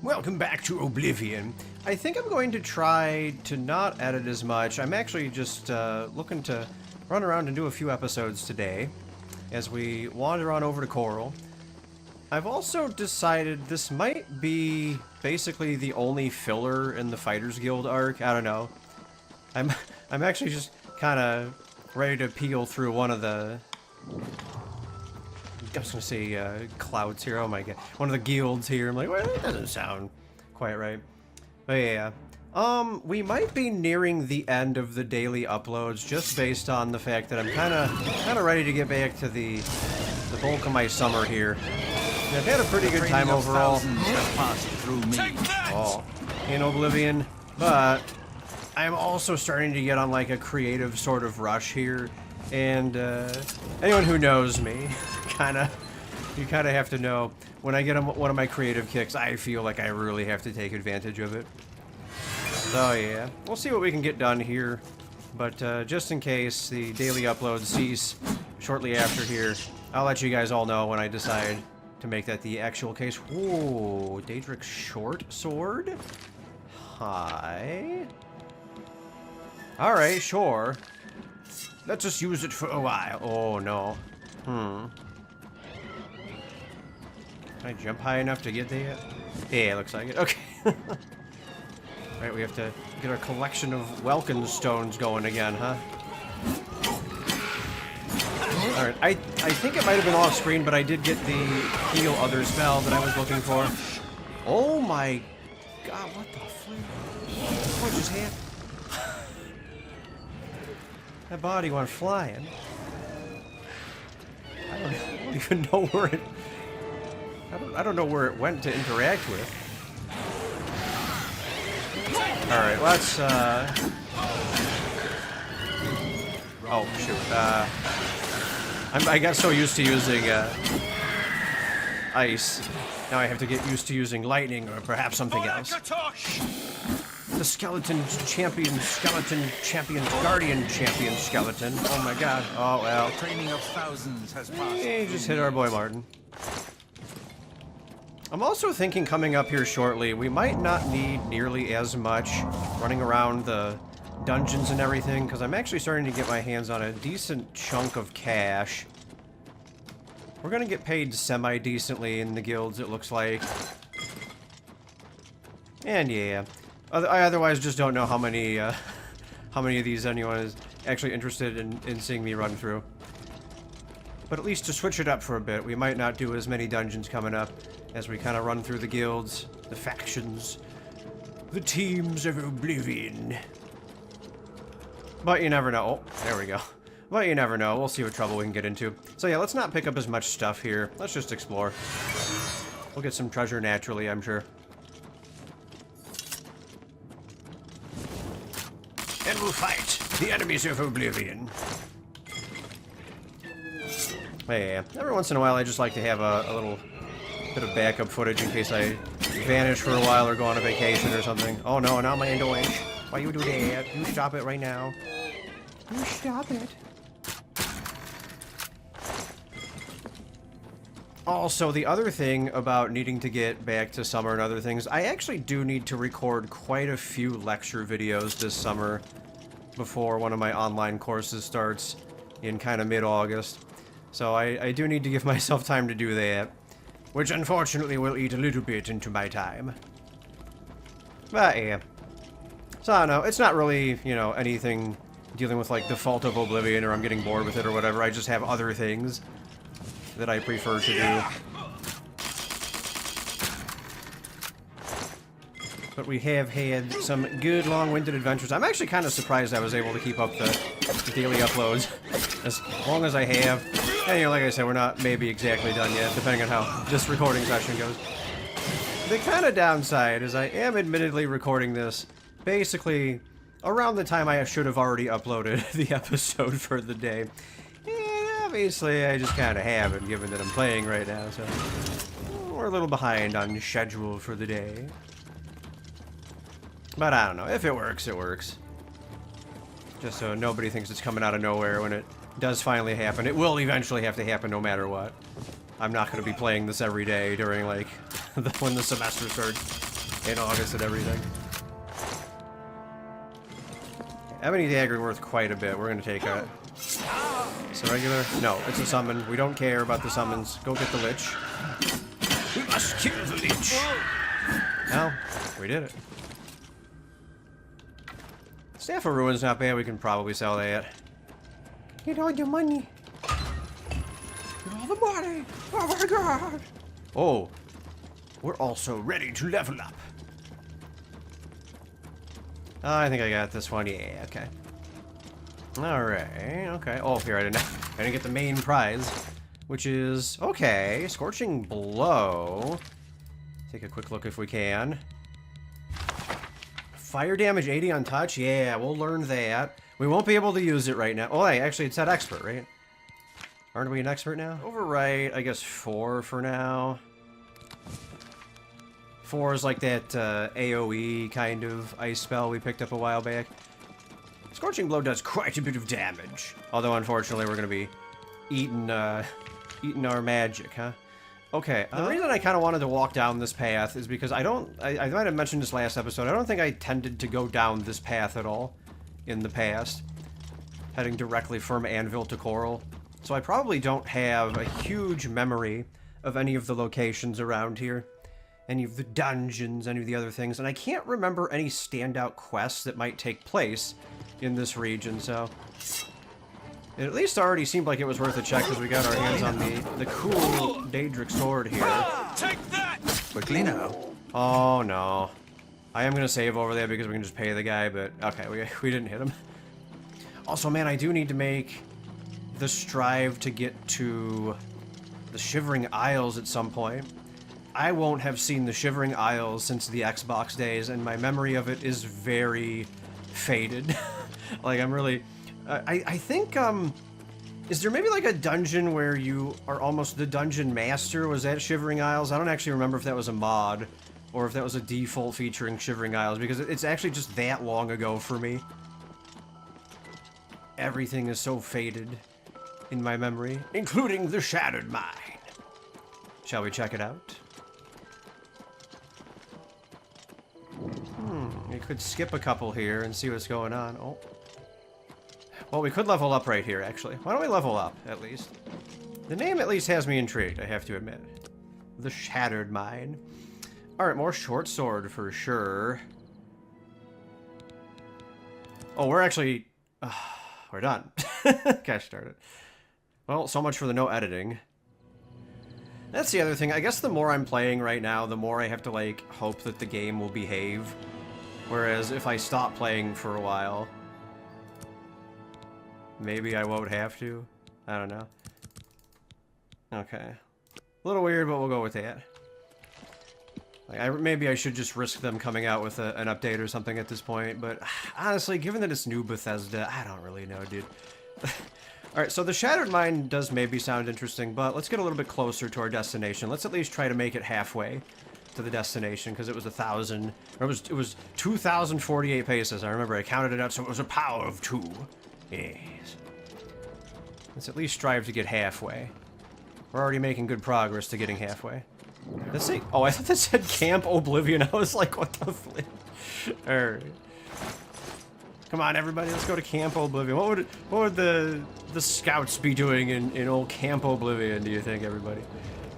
Welcome back to Oblivion. I think I'm going to try to not edit as much. I'm actually just looking to run around and do a few episodes today as we wander on over to Chorrol. I've also decided this might be basically the only filler in the Fighters Guild arc. I don't know. I'm actually just kind of ready to peel through one of the... I was gonna say clouds here. Oh my god, one of the guilds here. I'm like, well, that doesn't sound quite right. But yeah, we might be nearing the end of the daily uploads, just based on the fact that I'm kind of ready to get back to the bulk of my summer here. And I've had a pretty good time overall. Oh, in Oblivion, but I'm also starting to get on like a creative sort of rush here. And anyone who knows me, you kind of have to know when I get on one of my creative kicks, I feel like I really have to take advantage of it. So yeah, we'll see what we can get done here. But just in case the daily uploads cease shortly after here, I'll let you guys all know when I decide to make that the actual case. Whoa, Daedric's short sword? Hi. Alright, sure. Let's just use it for a while. Oh no. Can I jump high enough to get there? Yeah, looks like it. Okay. Right, we have to get our collection of Welkin stones going again, huh? Alright, I think it might have been off screen, but I did get the heal other spell that I was looking for. Oh my god, what the flip? What just happened? That body went flying. I don't even know where it... I don't know where it went to interact with. Alright, let's, oh, shoot. I got so used to using, ice. Now I have to get used to using lightning or perhaps something else. The skeleton champion, guardian champion skeleton. Oh my god. Oh well. Training of thousands has passed. He just hit our boy Martin. I'm also thinking coming up here shortly, we might not need nearly as much running around the dungeons and everything, because I'm actually starting to get my hands on a decent chunk of cash. We're gonna get paid semi-decently in the guilds, it looks like. And yeah. I otherwise just don't know how many of these anyone is actually interested in seeing me run through. But at least to switch it up for a bit, we might not do as many dungeons coming up as we kind of run through the guilds, the factions, the teams of Oblivion. But you never know. Oh, there we go. But you never know. We'll see what trouble we can get into. So yeah, let's not pick up as much stuff here. Let's just explore. We'll get some treasure naturally, I'm sure. And we'll fight the enemies of Oblivion. Yeah, every once in a while I just like to have a little bit of backup footage in case I vanish for a while or go on a vacation or something. Oh no, not my Indolence. Why you do that? You stop it right now. You stop it. Also, the other thing about needing to get back to summer and other things, I actually do need to record quite a few lecture videos this summer before one of my online courses starts in kind of mid-August. So I do need to give myself time to do that, which unfortunately will eat a little bit into my time. But yeah. So I don't know, it's not really, you know, anything dealing with like the fault of Oblivion or I'm getting bored with it or whatever. I just have other things that I prefer to do. But we have had some good long-winded adventures. I'm actually kind of surprised I was able to keep up the daily uploads as long as I have. And you know, like I said, we're not maybe exactly done yet, depending on how this recording session goes. The kind of downside is I am admittedly recording this basically around the time I should have already uploaded the episode for the day. And obviously, I just kind of haven't, given that I'm playing right now, so we're a little behind on schedule for the day. But I don't know. If it works, it works. Just so nobody thinks it's coming out of nowhere when it does finally happen. It will eventually have to happen no matter what. I'm not going to be playing this every day during, like, when the semester starts. in August and everything. Ebony Dagger worth quite a bit. We're gonna take a... It's a regular? No, it's a summon. We don't care about the summons. Go get the Lich. We must kill the Lich! Well, we did it. Staff of Ruin's not bad. We can probably sell that. Get all your money. Get all the money! Oh my god! Oh. We're also ready to level up. Oh, I think I got this one. Yeah, okay. Alright, okay. Oh, here, I didn't get the main prize, which is, okay, Scorching Blow. Take a quick look if we can. Fire damage 80 on touch? Yeah, we'll learn that. We won't be able to use it right now. Oh, hey, actually, it said expert, right? Aren't we an expert now? Overwrite, I guess 4 for now. 4 is like that AoE kind of ice spell we picked up a while back. Scorching Blow does quite a bit of damage. Although, unfortunately, we're going to be eating our magic, huh? Okay, the reason I kind of wanted to walk down this path is because I might have mentioned this last episode, I don't think I tended to go down this path at all in the past. Heading directly from Anvil to Chorrol. So I probably don't have a huge memory of any of the locations around here. Any of the dungeons, any of the other things, and I can't remember any standout quests that might take place in this region, so... It at least already seemed like it was worth a check because we got our hands on the cool Daedric sword here. Take that! Quickly now. Oh, no. I am going to save over there because we can just pay the guy, but... Okay, we didn't hit him. Also, man, I do need to make the strive to get to the Shivering Isles at some point. I won't have seen the Shivering Isles since the Xbox days, and my memory of it is very faded. Like, I'm really... I think, is there maybe like a dungeon where you are almost the dungeon master? Was that Shivering Isles? I don't actually remember if that was a mod, or if that was a default featuring Shivering Isles, because it's actually just that long ago for me. Everything is so faded in my memory, including the Shattered Mind. Shall we check it out? We could skip a couple here and see what's going on. Oh. Well, we could level up right here, actually. Why don't we level up, at least? The name at least has me intrigued, I have to admit. The Shattered Mind. Alright, more short sword for sure. Oh, we're actually... we're done. Gosh darn it. Well, so much for the no editing. That's the other thing. I guess the more I'm playing right now, the more I have to, like, hope that the game will behave. Whereas if I stop playing for a while... Maybe I won't have to. I don't know. Okay. A little weird, but we'll go with that. Like, maybe I should just risk them coming out with an update or something at this point, but honestly, given that it's new Bethesda, I don't really know, dude. Alright, so the Shattered Mind does maybe sound interesting, but let's get a little bit closer to our destination. Let's at least try to make it halfway to the destination, because it was 1,000, or it was 2,048 paces. I remember I counted it out, so it was a power of 2. Yes. Let's at least strive to get halfway. We're already making good progress to getting halfway. Let's see. Oh, I thought that said Camp Oblivion. I was like, what the flip? Alright. Come on, everybody, let's go to Camp Oblivion. What would the scouts be doing in old Camp Oblivion, do you think, everybody?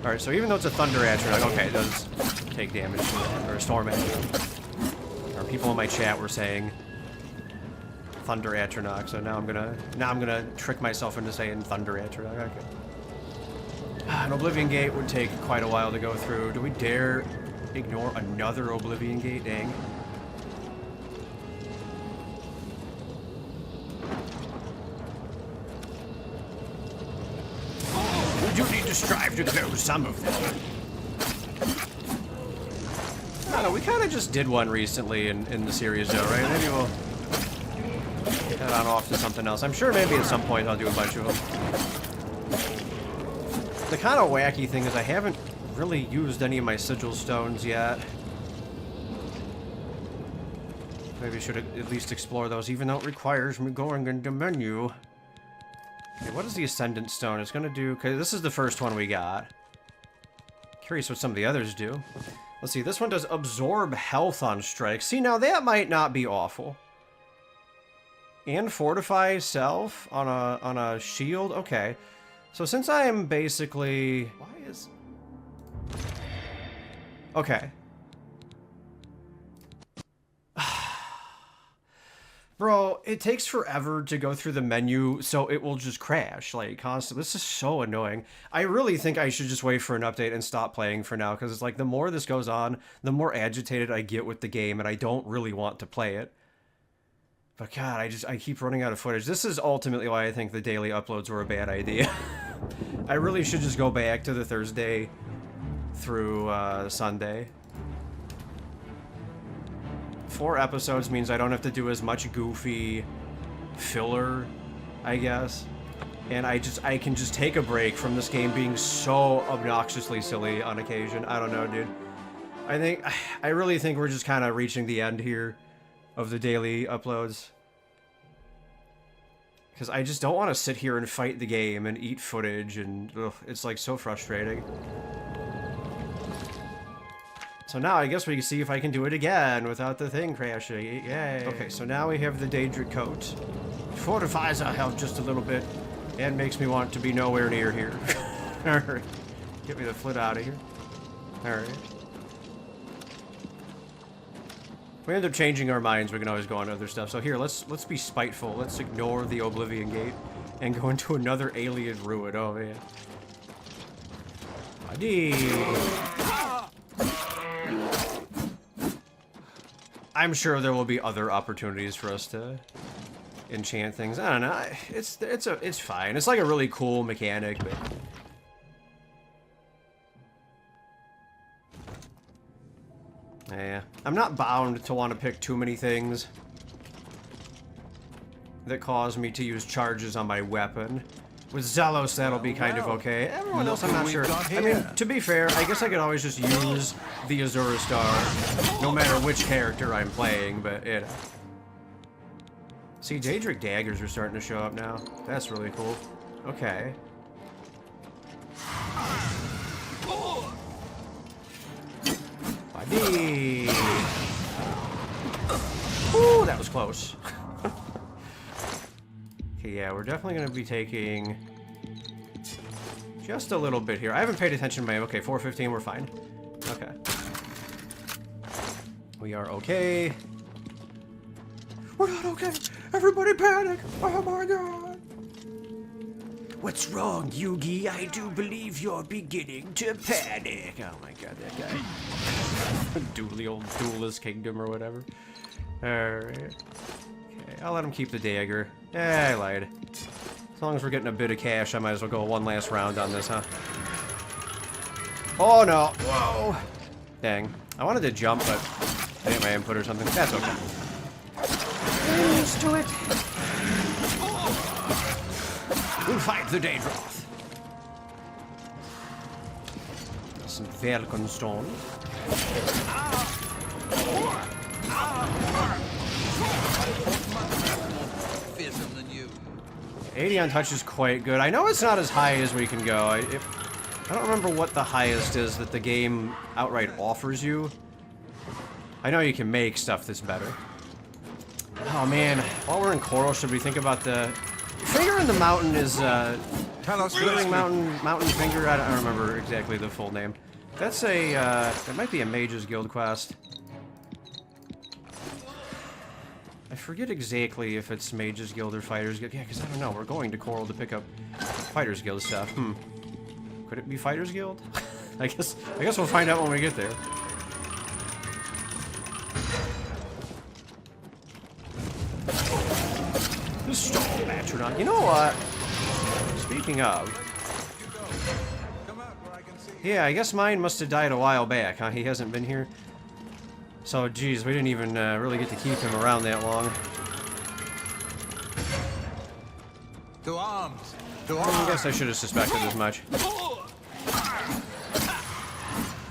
Alright, so even though it's a Thunder Atronach, okay, it does take damage from that, or a Storm Atronach. Or people in my chat were saying Thunder Atronach, so now I'm gonna trick myself into saying Thunder Atronach. Okay. An Oblivion Gate would take quite a while to go through. Do we dare ignore another Oblivion Gate? Dang. We do need to strive to close some of them. I don't know, we kind of just did one recently in the series though, right? Maybe we'll head on off to something else. I'm sure maybe at some point I'll do a bunch of them. The kind of wacky thing is I haven't really used any of my sigil stones yet. Maybe I should at least explore those, even though it requires me going into menu. Okay, what is the Ascendant Stone? It's gonna do... Okay, this is the first one we got. Curious what some of the others do. Let's see, this one does absorb health on strike. See, now that might not be awful. And fortify self on a shield? Okay. So since I am basically... Why is... Okay. Bro, it takes forever to go through the menu, so it will just crash, like, constantly. This is so annoying. I really think I should just wait for an update and stop playing for now, because it's like, the more this goes on, the more agitated I get with the game, and I don't really want to play it. But God, I keep running out of footage. This is ultimately why I think the daily uploads were a bad idea. I really should just go back to the Thursday through Sunday. 4 episodes means I don't have to do as much goofy filler, I guess. And I can just take a break from this game being so obnoxiously silly on occasion. I don't know, dude. I really think we're just kind of reaching the end here of the daily uploads. Because I just don't want to sit here and fight the game and eat footage, and ugh, it's like so frustrating. So now I guess we can see if I can do it again without the thing crashing. Yay. Okay, so now we have the Daedric coat. Fortifies our health just a little bit and makes me want to be nowhere near here. Alright. Get me the foot out of here. Alright. If we end up changing our minds, we can always go on to other stuff. So here, let's be spiteful. Let's ignore the Oblivion Gate and go into another alien ruin. Oh man. I'm sure there will be other opportunities for us to enchant things. I don't know. It's fine. It's like a really cool mechanic, but yeah, I'm not bound to want to pick too many things that cause me to use charges on my weapon. With Zelos, that'll be kind of okay. Everyone else, I'm not sure. I mean, to be fair, I guess I could always just use the Azura Star, no matter which character I'm playing, but, you know. See, Daedric daggers are starting to show up now. That's really cool. Okay. Buddy! Ooh, that was close. Okay, yeah, we're definitely going to be taking just a little bit here. I haven't paid attention to my... Okay, 415, we're fine. Okay. We are okay. We're not okay. Everybody panic. Oh my god. What's wrong, Yugi? I do believe you're beginning to panic. Oh my god, that guy. Duelist Kingdom or whatever. Alright. Okay, I'll let him keep the dagger. I lied. As long as we're getting a bit of cash, I might as well go one last round on this, huh? Oh no! Whoa! Dang. I wanted to jump, but I hit my input or something. That's okay. Let's do it! We'll fight the Daedroth. Some Valkenstone. Adion touch is quite good. I know it's not as high as we can go. I don't remember what the highest is that the game outright offers you. I know you can make stuff that's better. Oh man, while we're in Chorrol, should we think about the... Finger in the Mountain is, Withering Mountain Finger? I don't remember exactly the full name. That's a, it might be a Mage's Guild quest. I forget exactly if it's Mage's Guild or Fighter's Guild. Yeah, because I don't know. We're going to Chorrol to pick up Fighter's Guild stuff. Could it be Fighter's Guild? I guess we'll find out when we get there. This stall Matrodon. You know what? Speaking of... Yeah, I guess mine must have died a while back, huh? He hasn't been here. So, geez, we didn't even really get to keep him around that long. To arms! To I arms! guess I should have suspected as much.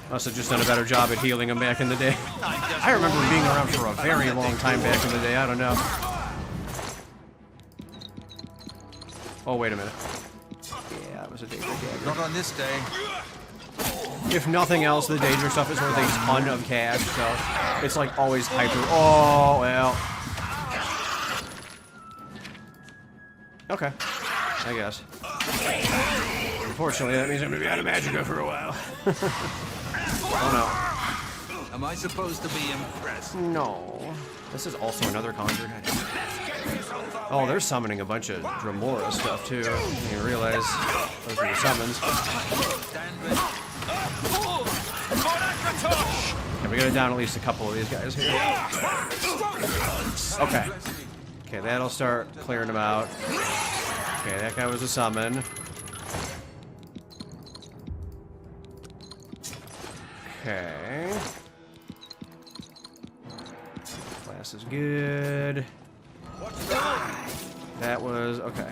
Must have just done a better job at healing him back in the day. I remember him being around for a very long time back in the day. I don't know. Oh, wait a minute. Yeah, that was a Daedric dagger. Not on this day. if nothing else, the danger stuff is worth a ton of cash, so it's like always hyper. Oh, well. Okay, I guess. Unfortunately, that means I'm gonna be out of magicka for a while. Oh Am I supposed to be impressed? no. No. This is also another conjure. Oh, they're summoning a bunch of Dremora stuff too. You realize those are the summons. Okay, we gotta down at least a couple of these guys here. Okay. Okay, that'll start clearing them out. Okay, that guy was a summon. Okay. Class is good. That was okay.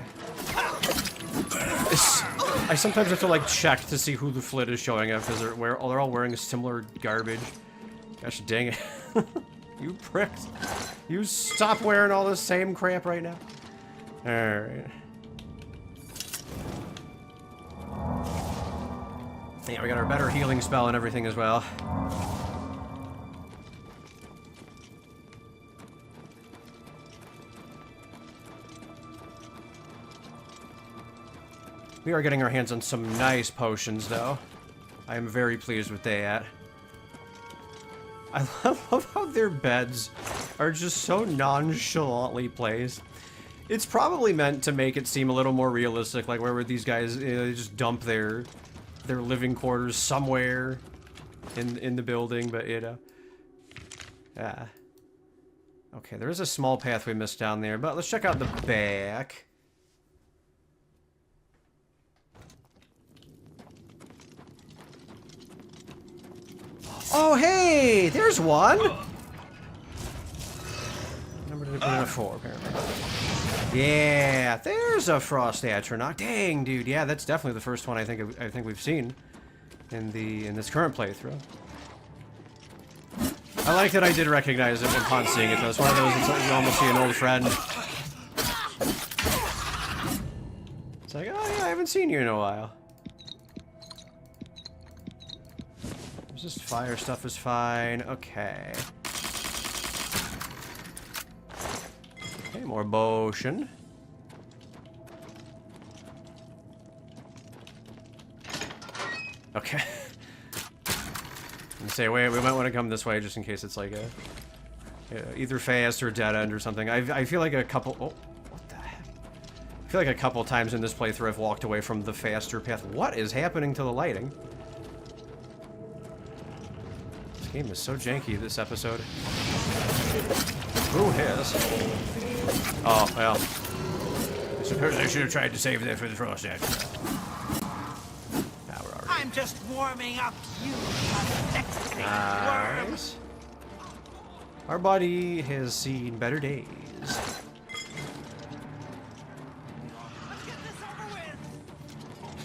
I sometimes have to like check to see who the flit is showing up because they're all wearing similar garbage. Gosh dang it. You pricks. You stop wearing all this same crap right now. Alright. Yeah, we got our better healing spell and everything as well. We are getting our hands on some nice potions, though. I am very pleased with that. I love how their beds are just so nonchalantly placed. It's probably meant to make it seem a little more realistic, like where would these guys they just dump their living quarters somewhere in the building, but you know. Yeah. Okay, there is a small path we missed down there, but let's check out the back. Oh, hey! There's one! Number did I put in a 4, apparently. Yeah, there's a Frost Atronach. Dang, dude. Yeah, that's definitely the first one I think we've seen in this current playthrough. I like that I did recognize it upon seeing it, though. It's one of those you almost see an old friend. It's like, oh yeah, I haven't seen you in a while. Just fire stuff is fine. Okay. Okay, more potion. Okay. And say, wait, we might want to come this way just in case it's like a either fast or dead end or something. I feel like a couple. Oh, what the heck? I feel like a couple times in this playthrough I've walked away from the faster path. What is happening to the lighting? Game is so janky this episode. Who has? Oh, well. I suppose I should have tried to save that for the Frost Act. Now we're already. I'm just warming up, you pathetic worm. Nice. Our body has seen better days. Let's get this over with.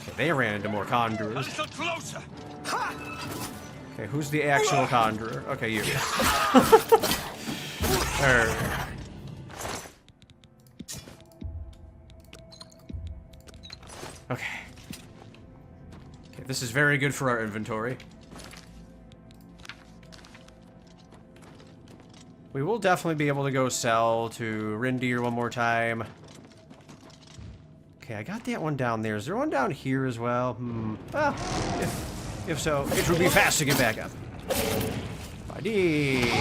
Okay, they ran into more conjurers. A little closer. Ha! Okay, who's the actual conjurer? Okay, you. Okay. Okay, this is very good for our inventory. We will definitely be able to go sell to Rindir one more time. Okay, I got that one down there. Is there one down here as well? Well, if so, it would be fast to get back up. Buddy.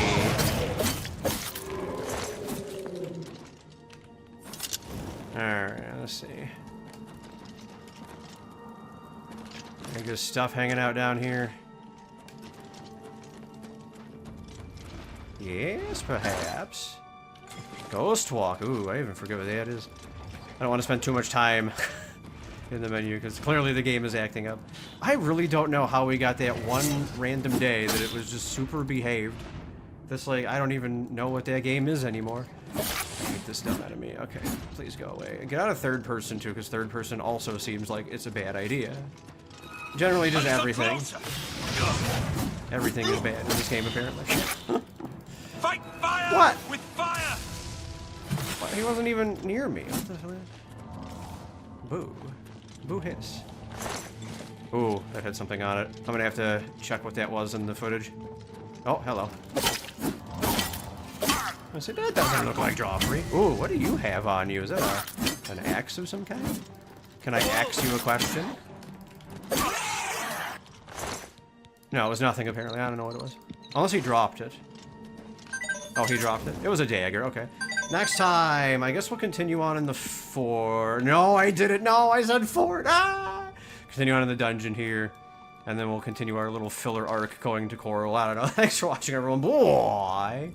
Alright, let's see. Any good stuff hanging out down here? Yes, perhaps. Ghost Walk. Ooh, I even forget what that is. I don't want to spend too much time in the menu, because clearly the game is acting up. I really don't know how we got that one random day that it was just super behaved. This, like, I don't even know what that game is anymore. Get this done out of me. Okay, please go away. Get out of third person, too, because third person also seems like it's a bad idea. Generally, just everything. Everything is bad in this game, apparently. Fight fire What? with fire. What? He wasn't even near me. What the hell? Boo. Boo hiss. Ooh, that had something on it. I'm gonna have to check what that was in the footage. Oh, hello. I said, that doesn't look like Joffrey. Ooh, what do you have on you? Is that an axe of some kind? Can I ask you a question? No, it was nothing apparently. I don't know what it was. Unless he dropped it. Oh, he dropped it. It was a dagger, okay. Next time, I guess we'll continue on in the fort. No, I didn't. No, I said fort. Ah! Continue on in the dungeon here. And then we'll continue our little filler arc going to Chorrol. I don't know. Thanks for watching, everyone. Bye!